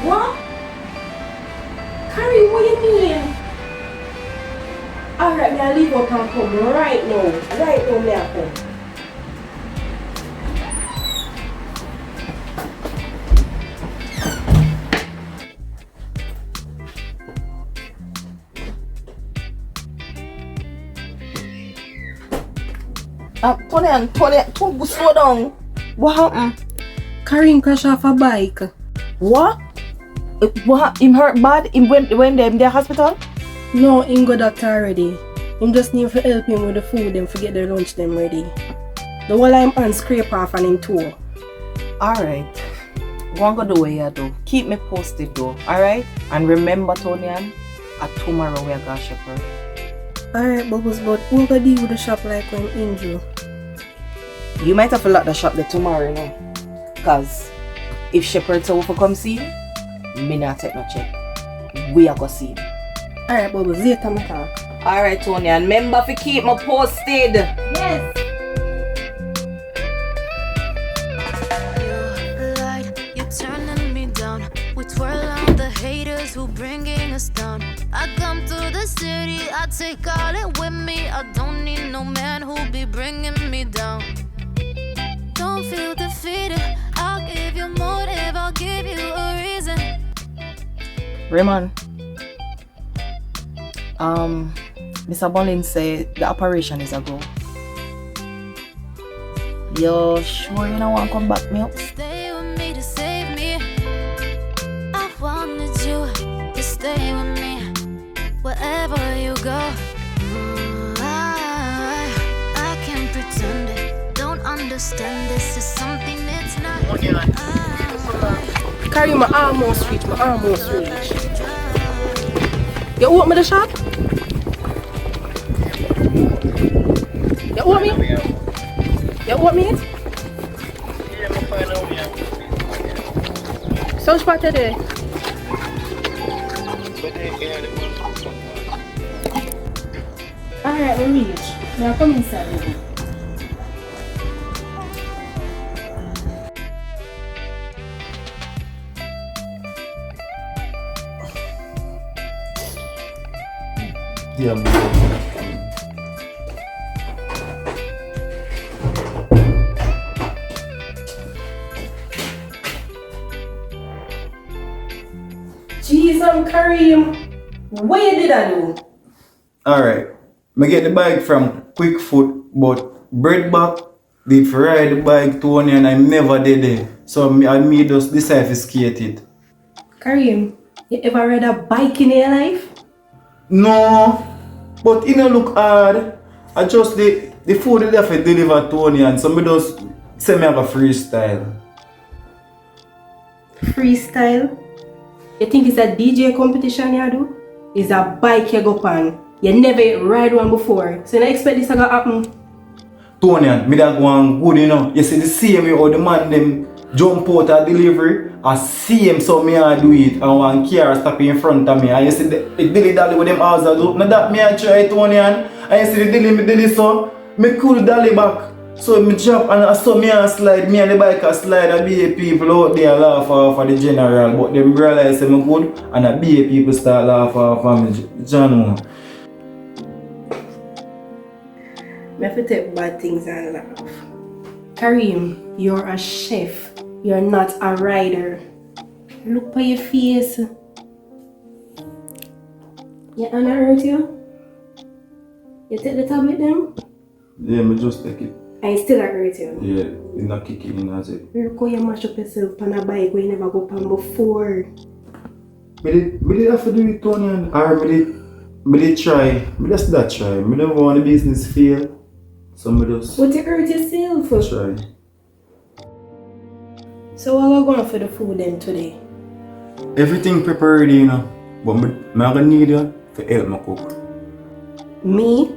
What? Carrie, what you mean? Alright, I'll leave up and come right now. Right now, me I come. Tony, slow down. What happened? Karim crashed off a bike. What? What? Him hurt bad? Him went them the hospital? No, him go doctor already. Him just need to help him with the food and forget their lunch them ready. The whole I'm on scrape off and him too. Alright. Go and go the way you do. Keep me posted though, alright? And remember, Tony, tomorrow we are going to Shepherd. Alright, Bubbles, but who gonna deal with the shop like when injured? You might have to lock the shop there tomorrow, you know. Cause if Shepherd so for come see him, me not take no check. We are going to see him. Alright, Bubbles, later me talk. Alright, Tony, and remember to keep me posted. Yes! You lied, you turning me down. We twirl on the haters who bringing us down. I come to the city, I take all it with me. I don't need no man who be bringing me down. Don't feel defeated, I'll give you motive, I'll give you a reason. Raymond, Mr. Bollin said the operation is a go. You sure you don't want to come back me up? Stay with me to save me. I wanted you to stay with me wherever you go. I can't pretend it. Don't understand this is something that's not. Carry my almost reach. You want me the shop? You want me? You want me it? So spot today. Alright, we reach. Now come inside. Yeah, man. Jesus, Karim, what you did I do? Alright. I get the bike from Quick Foot, but bread back did for ride the bike to Tony and I never did it. So I made just decide to skate it. Karim, you ever ride a bike in your life? No, but it don't look hard. I just the food they have to deliver to Tony and somebody just say me have a freestyle. Freestyle? You think it's a DJ competition you do? It's a bike you go on. You never ride one before. So you don't expect this to happen? Tony, me that go on good, you know. You see the same way how the man them jump out at delivery, I see him so me I do it and one car stop in front of me. And you see the Dilly Dally with them hours I do. Now that me I try Tony and you see the Dilly so me cool Dally back. So me jump and I saw me and slide, me and the bike a slide and be people out there laugh off of the general. But them realize say me good and the BA people start laugh off of me. John. I have to take bad things and laugh. Karim, you're a chef. You're not a rider. Look by your face. Your hand hurt you? You take the tablet then? Yeah, me just take it. And it still hurt you? Yeah, it's not kicking in as it. Look how you mash up yourself on a bike where you never go on before. Me did have to do it, Tony, and or me did try. Me just that try. Me don't want the business fail. So me just But you hurt yourself. try. So what are we going for the food then today? Everything prepared, you know. But me gonna need you to help me cook. Me?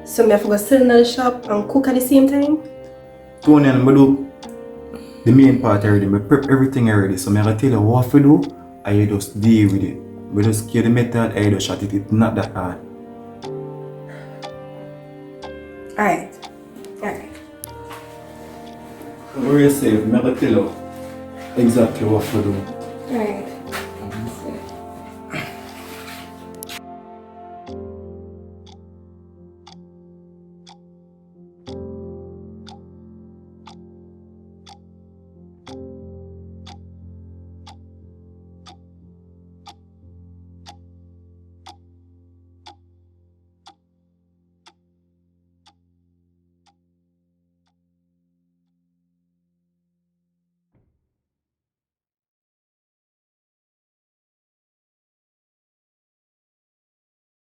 So me have to go sell in the shop and cook at the same time? Tony and me do the main part already. Me prep everything already. So me gonna tell you what to do and you just deal with it. We just get the method and you just shot it. It's not that hard. Alright. Very safe. Me gonna tell you exactly what to do. Alright.